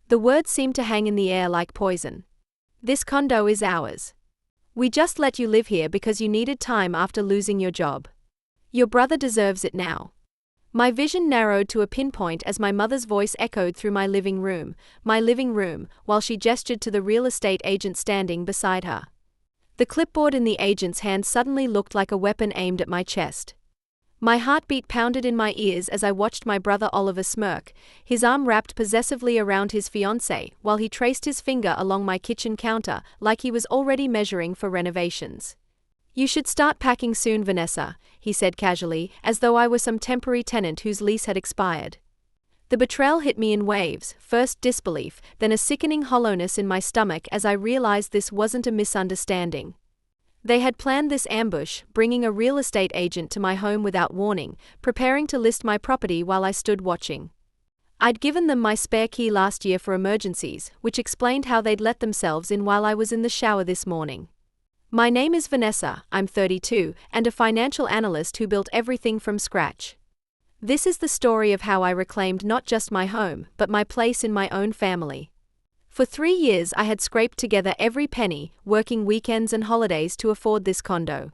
The words seemed to hang in the air like poison. This condo is ours. We just let you live here because you needed time after losing your job. Your brother deserves it now. My vision narrowed to a pinpoint as my mother's voice echoed through my living room, while she gestured to the real estate agent standing beside her. The clipboard in the agent's hand suddenly looked like a weapon aimed at my chest. My heartbeat pounded in my ears as I watched my brother Oliver smirk, his arm wrapped possessively around his fiancée, while he traced his finger along my kitchen counter like he was already measuring for renovations. You should start packing soon, Vanessa, he said casually, as though I were some temporary tenant whose lease had expired. The betrayal hit me in waves, first disbelief, then a sickening hollowness in my stomach as I realized this wasn't a misunderstanding. They had planned this ambush, bringing a real estate agent to my home without warning, preparing to list my property while I stood watching. I'd given them my spare key last year for emergencies, which explained how they'd let themselves in while I was in the shower this morning. My name is Vanessa, I'm 32, and a financial analyst who built everything from scratch. This is the story of how I reclaimed not just my home, but my place in my own family. For 3 years I had scraped together every penny, working weekends and holidays to afford this condo.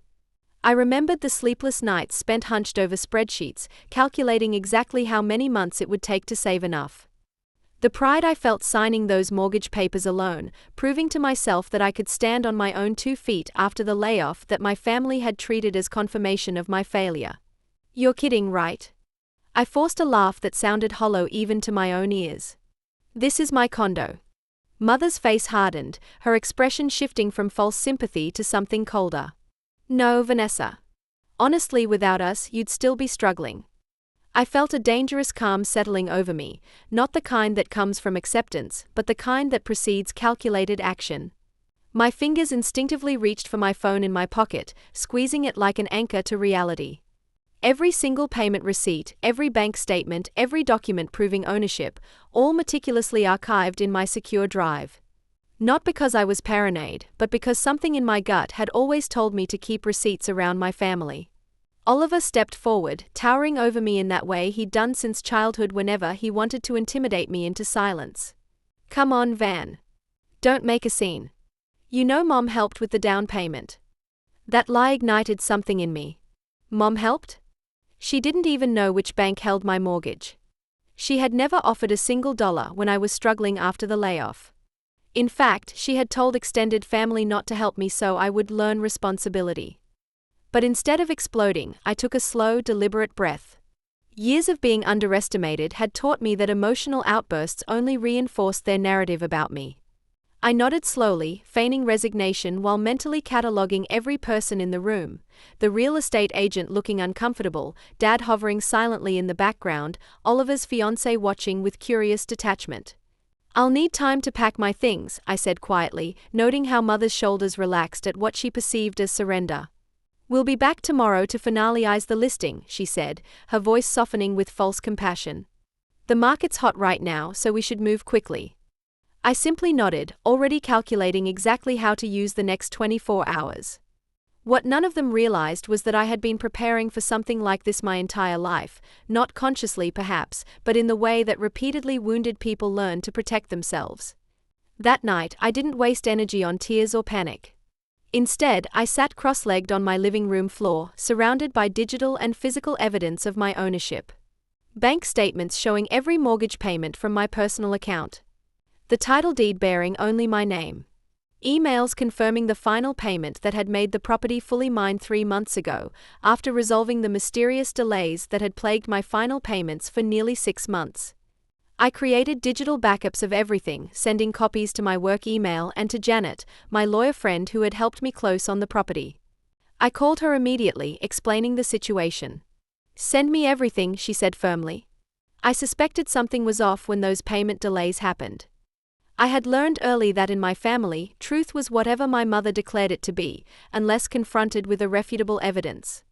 I remembered the sleepless nights spent hunched over spreadsheets, calculating exactly how many months it would take to save enough. The pride I felt signing those mortgage papers alone, proving to myself that I could stand on my own 2 feet after the layoff that my family had treated as confirmation of my failure. You're kidding, right? I forced a laugh that sounded hollow even to my own ears. This is my condo. Mother's face hardened, her expression shifting from false sympathy to something colder. No, Vanessa. Honestly, without us, you'd still be struggling. I felt a dangerous calm settling over me, not the kind that comes from acceptance, but the kind that precedes calculated action. My fingers instinctively reached for my phone in my pocket, squeezing it like an anchor to reality. Every single payment receipt, every bank statement, every document proving ownership, all meticulously archived in my secure drive. Not because I was paranoid, but because something in my gut had always told me to keep receipts around my family. Oliver stepped forward, towering over me in that way he'd done since childhood whenever he wanted to intimidate me into silence. Come on, Van. Don't make a scene. You know Mom helped with the down payment. That lie ignited something in me. Mom helped? She didn't even know which bank held my mortgage. She had never offered a single dollar when I was struggling after the layoff. In fact, she had told extended family not to help me so I would learn responsibility. But instead of exploding, I took a slow, deliberate breath. Years of being underestimated had taught me that emotional outbursts only reinforced their narrative about me. I nodded slowly, feigning resignation while mentally cataloguing every person in the room, the real estate agent looking uncomfortable, Dad hovering silently in the background, Oliver's fiancée watching with curious detachment. I'll need time to pack my things, I said quietly, noting how Mother's shoulders relaxed at what she perceived as surrender. We'll be back tomorrow to finalize the listing, she said, her voice softening with false compassion. The market's hot right now, so we should move quickly. I simply nodded, already calculating exactly how to use the next 24 hours. What none of them realized was that I had been preparing for something like this my entire life, not consciously perhaps, but in the way that repeatedly wounded people learn to protect themselves. That night, I didn't waste energy on tears or panic. Instead, I sat cross-legged on my living room floor, surrounded by digital and physical evidence of my ownership. Bank statements showing every mortgage payment from my personal account. The title deed bearing only my name. Emails confirming the final payment that had made the property fully mine 3 months ago, after resolving the mysterious delays that had plagued my final payments for nearly 6 months. I created digital backups of everything, sending copies to my work email and to Janet, my lawyer friend who had helped me close on the property. I called her immediately, explaining the situation. Send me everything, she said firmly. I suspected something was off when those payment delays happened. I had learned early that in my family, truth was whatever my mother declared it to be, unless confronted with irrefutable evidence.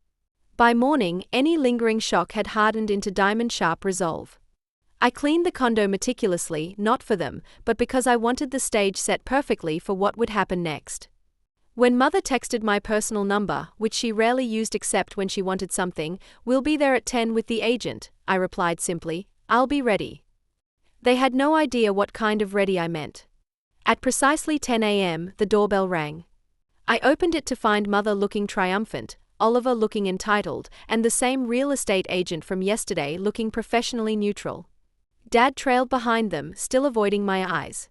By morning, any lingering shock had hardened into diamond-sharp resolve. I cleaned the condo meticulously, not for them, but because I wanted the stage set perfectly for what would happen next. When Mother texted my personal number, which she rarely used except when she wanted something, "We'll be there at 10 with the agent," I replied simply, "I'll be ready." They had no idea what kind of ready I meant. At precisely 10 a.m., the doorbell rang. I opened it to find Mother looking triumphant, Oliver looking entitled, and the same real estate agent from yesterday looking professionally neutral. Dad trailed behind them, still avoiding my eyes.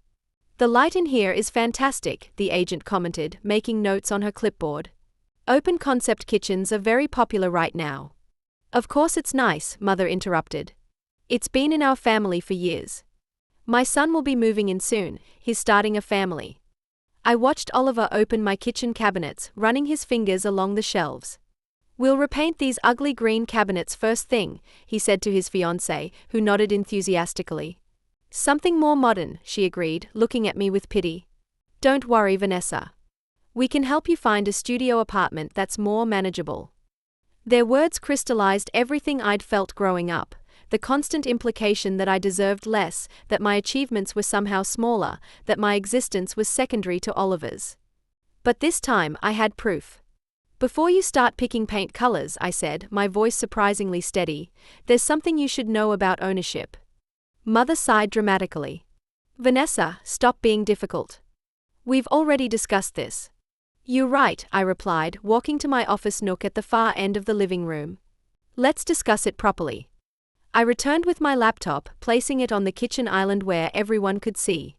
"The light in here is fantastic," the agent commented, making notes on her clipboard. "Open concept kitchens are very popular right now." "Of course it's nice," Mother interrupted. "It's been in our family for years. My son will be moving in soon, he's starting a family." I watched Oliver open my kitchen cabinets, running his fingers along the shelves. "We'll repaint these ugly green cabinets first thing," he said to his fiancée, who nodded enthusiastically. "Something more modern," she agreed, looking at me with pity. "Don't worry, Vanessa. We can help you find a studio apartment that's more manageable." Their words crystallized everything I'd felt growing up. The constant implication that I deserved less, that my achievements were somehow smaller, that my existence was secondary to Oliver's. But this time I had proof. "Before you start picking paint colors," I said, my voice surprisingly steady, "there's something you should know about ownership." Mother sighed dramatically. "Vanessa, stop being difficult. We've already discussed this." "You're right," I replied, walking to my office nook at the far end of the living room. "Let's discuss it properly." I returned with my laptop, placing it on the kitchen island where everyone could see.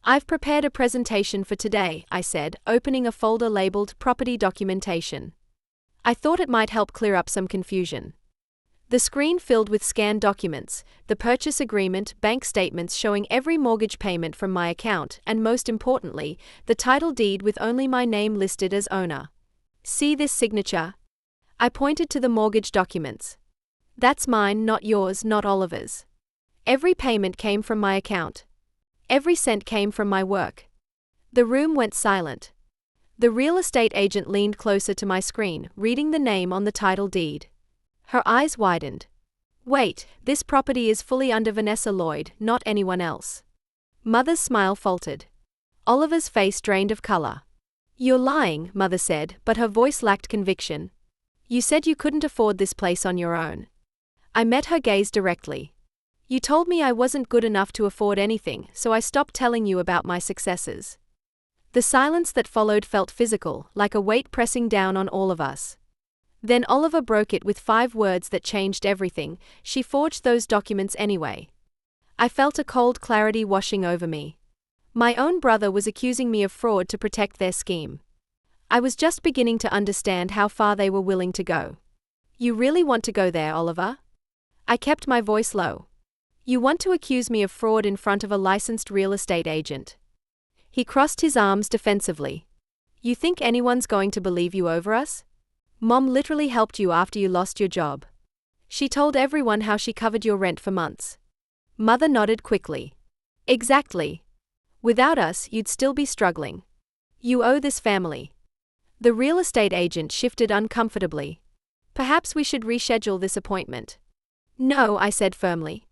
"I've prepared a presentation for today," I said, opening a folder labeled Property Documentation. I thought it might help clear up some confusion. The screen filled with scanned documents, the purchase agreement, bank statements showing every mortgage payment from my account, and most importantly, the title deed with only my name listed as owner. "See this signature?" I pointed to the mortgage documents. "That's mine, not yours, not Oliver's. Every payment came from my account. Every cent came from my work." The room went silent. The real estate agent leaned closer to my screen, reading the name on the title deed. Her eyes widened. "Wait, this property is fully under Vanessa Lloyd, not anyone else." Mother's smile faltered. Oliver's face drained of color. "You're lying," Mother said, but her voice lacked conviction. "You said you couldn't afford this place on your own." I met her gaze directly. "You told me I wasn't good enough to afford anything, so I stopped telling you about my successes." The silence that followed felt physical, like a weight pressing down on all of us. Then Oliver broke it with 5 words that changed everything: "She forged those documents anyway." I felt a cold clarity washing over me. My own brother was accusing me of fraud to protect their scheme. I was just beginning to understand how far they were willing to go. "You really want to go there, Oliver?" I kept my voice low. "You want to accuse me of fraud in front of a licensed real estate agent?" He crossed his arms defensively. "You think anyone's going to believe you over us? Mom literally helped you after you lost your job. She told everyone how she covered your rent for months." Mother nodded quickly. "Exactly. Without us, you'd still be struggling. You owe this family." The real estate agent shifted uncomfortably. "Perhaps we should reschedule this appointment." "No," I said firmly.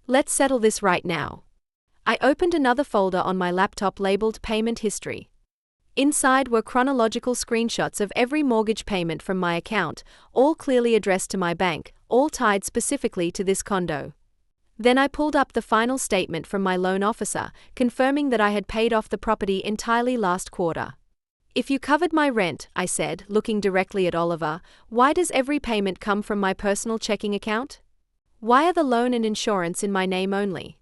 "Let's settle this right now." I opened another folder on my laptop labeled Payment History. Inside were chronological screenshots of every mortgage payment from my account, all clearly addressed to my bank, all tied specifically to this condo. Then I pulled up the final statement from my loan officer, confirming that I had paid off the property entirely last quarter. "If you covered my rent," I said, looking directly at Oliver, "why does every payment come from my personal checking account? Why are the loan and insurance in my name only?"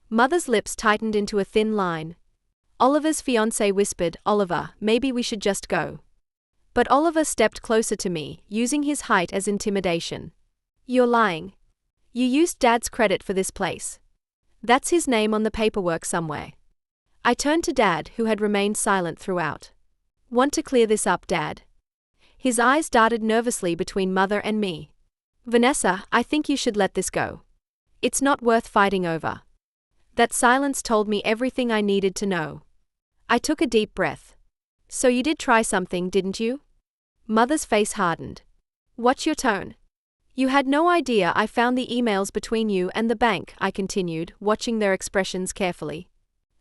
Mother's lips tightened into a thin line. Oliver's fiancée whispered, "Oliver, maybe we should just go." But Oliver stepped closer to me, using his height as intimidation. "You're lying. You used Dad's credit for this place. That's his name on the paperwork somewhere." I turned to Dad, who had remained silent throughout. "Want to clear this up, Dad?" His eyes darted nervously between Mother and me. "Vanessa, I think you should let this go. It's not worth fighting over." That silence told me everything I needed to know. I took a deep breath. "So you did try something, didn't you?" Mother's face hardened. "Watch your tone. You had no idea I found the emails between you and the bank," I continued, watching their expressions carefully.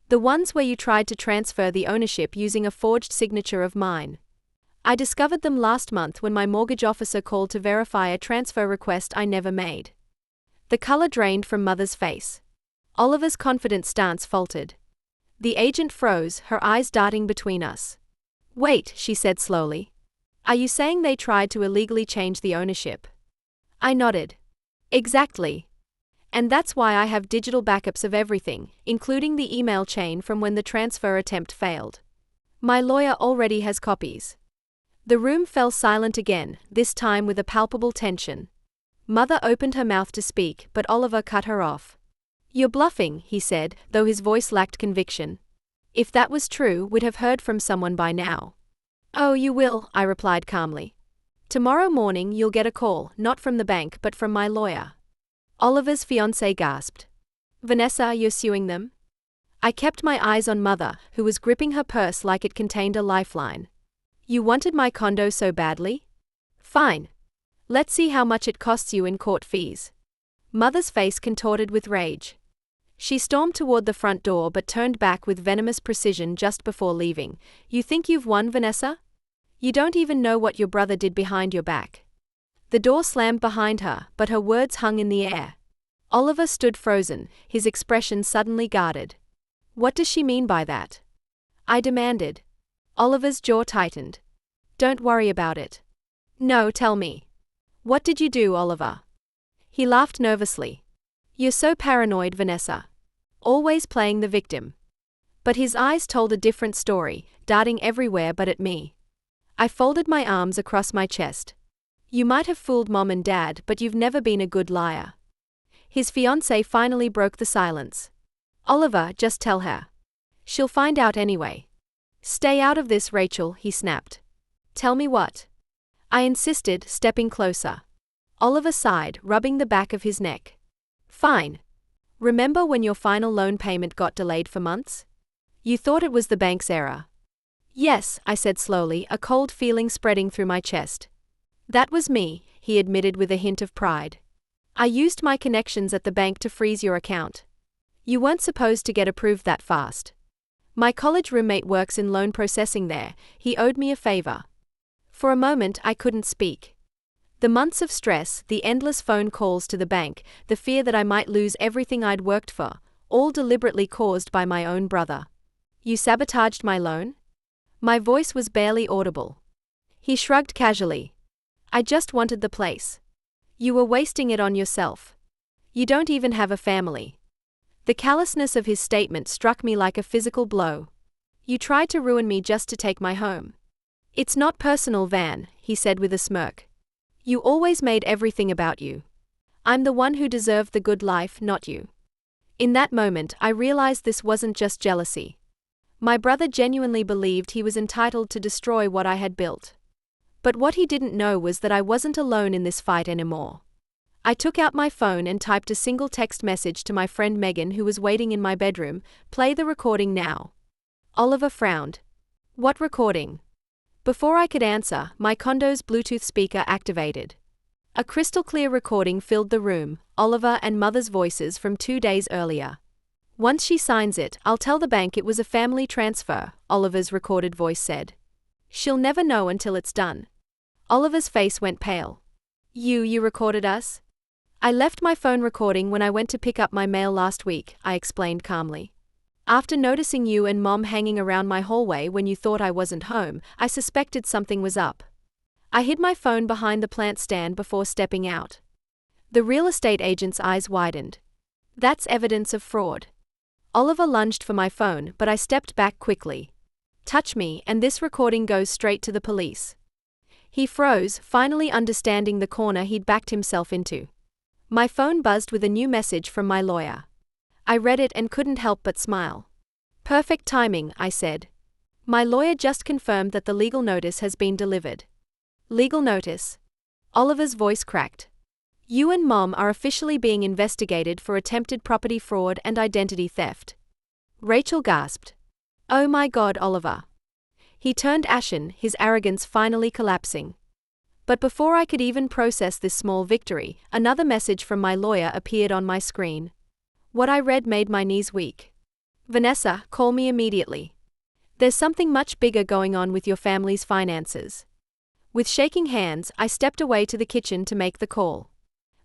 "The ones where you tried to transfer the ownership using a forged signature of mine. I discovered them last month when my mortgage officer called to verify a transfer request I never made." The color drained from Mother's face. Oliver's confident stance faltered. The agent froze, her eyes darting between us. Wait, she said slowly. Are you saying they tried to illegally change the ownership? I nodded. Exactly. And that's why I have digital backups of everything, including the email chain from when the transfer attempt failed. My lawyer already has copies. The room fell silent again, this time with a palpable tension. Mother opened her mouth to speak, but Oliver cut her off. You're bluffing, he said, though his voice lacked conviction. If that was true, we'd have heard from someone by now. Oh, you will, I replied calmly. Tomorrow morning you'll get a call, not from the bank but from my lawyer. Oliver's fiancée gasped. Vanessa, you're suing them? I kept my eyes on Mother, who was gripping her purse like it contained a lifeline. You wanted my condo so badly? Fine. Let's see how much it costs you in court fees. Mother's face contorted with rage. She stormed toward the front door but turned back with venomous precision just before leaving. You think you've won, Vanessa? You don't even know what your brother did behind your back. The door slammed behind her, but her words hung in the air. Oliver stood frozen, his expression suddenly guarded. What does she mean by that? I demanded. Oliver's jaw tightened. Don't worry about it. No, tell me. What did you do, Oliver? He laughed nervously. You're so paranoid, Vanessa. Always playing the victim. But his eyes told a different story, darting everywhere but at me. I folded my arms across my chest. You might have fooled Mom and Dad, but you've never been a good liar. His fiancée finally broke the silence. Oliver, just tell her. She'll find out anyway. Stay out of this, Rachel, he snapped. Tell me what? I insisted, stepping closer. Oliver sighed, rubbing the back of his neck. Fine. Remember when your final loan payment got delayed for months? You thought it was the bank's error. Yes, I said slowly, a cold feeling spreading through my chest. That was me, he admitted with a hint of pride. I used my connections at the bank to freeze your account. You weren't supposed to get approved that fast. My college roommate works in loan processing there, he owed me a favor. For a moment I couldn't speak. The months of stress, the endless phone calls to the bank, the fear that I might lose everything I'd worked for, all deliberately caused by my own brother. You sabotaged my loan? My voice was barely audible. He shrugged casually. I just wanted the place. You were wasting it on yourself. You don't even have a family. The callousness of his statement struck me like a physical blow. You tried to ruin me just to take my home. It's not personal, Van, he said with a smirk. You always made everything about you. I'm the one who deserved the good life, not you. In that moment, I realized this wasn't just jealousy. My brother genuinely believed he was entitled to destroy what I had built. But what he didn't know was that I wasn't alone in this fight anymore. I took out my phone and typed a single text message to my friend Megan, who was waiting in my bedroom. Play the recording now. Oliver frowned. What recording? Before I could answer, my condo's Bluetooth speaker activated. A crystal-clear recording filled the room, Oliver and Mother's voices from 2 days earlier. Once she signs it, I'll tell the bank it was a family transfer, Oliver's recorded voice said. She'll never know until it's done. Oliver's face went pale. You recorded us? I left my phone recording when I went to pick up my mail last week, I explained calmly. After noticing you and Mom hanging around my hallway when you thought I wasn't home, I suspected something was up. I hid my phone behind the plant stand before stepping out. The real estate agent's eyes widened. That's evidence of fraud. Oliver lunged for my phone, but I stepped back quickly. Touch me, and this recording goes straight to the police. He froze, finally understanding the corner he'd backed himself into. My phone buzzed with a new message from my lawyer. I read it and couldn't help but smile. Perfect timing, I said. My lawyer just confirmed that the legal notice has been delivered. Legal notice? Oliver's voice cracked. You and Mom are officially being investigated for attempted property fraud and identity theft. Rachel gasped. Oh my God, Oliver. He turned ashen, his arrogance finally collapsing. But before I could even process this small victory, another message from my lawyer appeared on my screen. What I read made my knees weak. Vanessa, call me immediately. There's something much bigger going on with your family's finances. With shaking hands, I stepped away to the kitchen to make the call.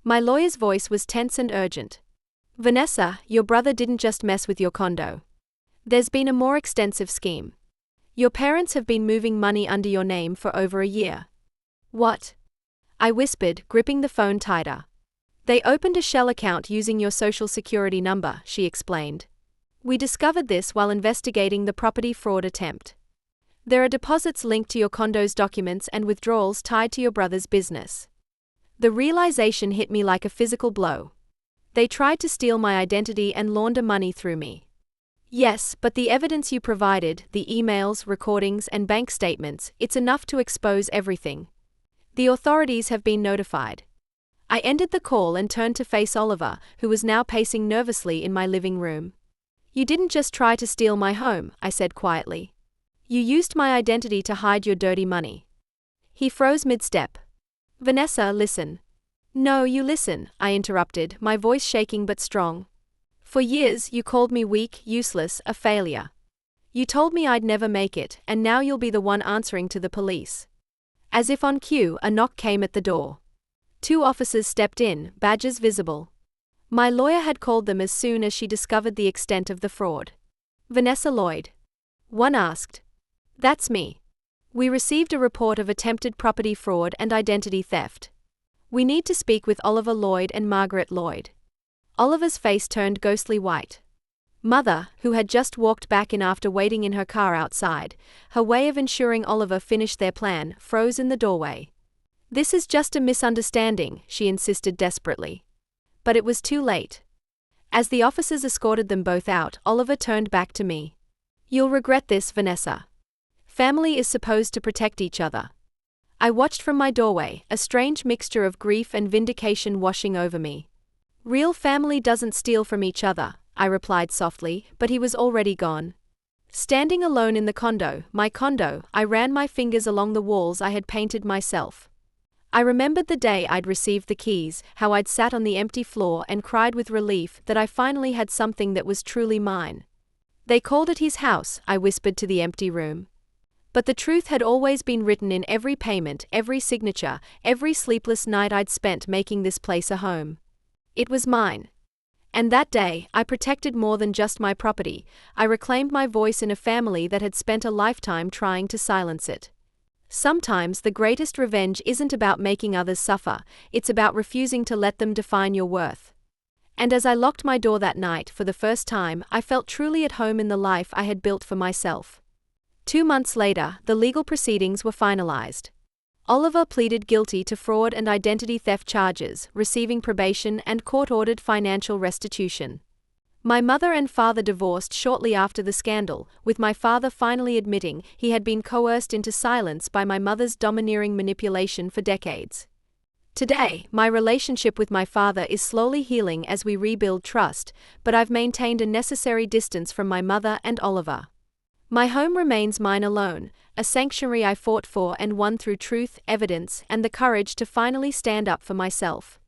My lawyer's voice was tense and urgent. Vanessa, your brother didn't just mess with your condo. There's been a more extensive scheme. Your parents have been moving money under your name for over a year. What? I whispered, gripping the phone tighter. They opened a shell account using your social security number, she explained. We discovered this while investigating the property fraud attempt. There are deposits linked to your condo's documents and withdrawals tied to your brother's business. The realization hit me like a physical blow. They tried to steal my identity and launder money through me. Yes, but the evidence you provided, the emails, recordings, and bank statements, it's enough to expose everything. The authorities have been notified. I ended the call and turned to face Oliver, who was now pacing nervously in my living room. You didn't just try to steal my home, I said quietly. You used my identity to hide your dirty money. He froze mid-step. Vanessa, listen. No, you listen, I interrupted, my voice shaking but strong. For years, you called me weak, useless, a failure. You told me I'd never make it, and now you'll be the one answering to the police. As if on cue, a knock came at the door. 2 officers stepped in, badges visible. My lawyer had called them as soon as she discovered the extent of the fraud. Vanessa Lloyd. One asked. That's me. We received a report of attempted property fraud and identity theft. We need to speak with Oliver Lloyd and Margaret Lloyd. Oliver's face turned ghostly white. Mother, who had just walked back in after waiting in her car outside, her way of ensuring Oliver finished their plan, froze in the doorway. This is just a misunderstanding, she insisted desperately. But it was too late. As the officers escorted them both out, Oliver turned back to me. You'll regret this, Vanessa. Family is supposed to protect each other. I watched from my doorway, a strange mixture of grief and vindication washing over me. Real family doesn't steal from each other, I replied softly, but he was already gone. Standing alone in the condo, my condo, I ran my fingers along the walls I had painted myself. I remembered the day I'd received the keys, how I'd sat on the empty floor and cried with relief that I finally had something that was truly mine. They called it his house, I whispered to the empty room. But the truth had always been written in every payment, every signature, every sleepless night I'd spent making this place a home. It was mine. And that day, I protected more than just my property. I reclaimed my voice in a family that had spent a lifetime trying to silence it. Sometimes the greatest revenge isn't about making others suffer, it's about refusing to let them define your worth. And as I locked my door that night for the first time, I felt truly at home in the life I had built for myself. 2 months later, the legal proceedings were finalized. Oliver pleaded guilty to fraud and identity theft charges, receiving probation and court-ordered financial restitution. My mother and father divorced shortly after the scandal, with my father finally admitting he had been coerced into silence by my mother's domineering manipulation for decades. Today, my relationship with my father is slowly healing as we rebuild trust, but I've maintained a necessary distance from my mother and Oliver. My home remains mine alone, a sanctuary I fought for and won through truth, evidence, and the courage to finally stand up for myself.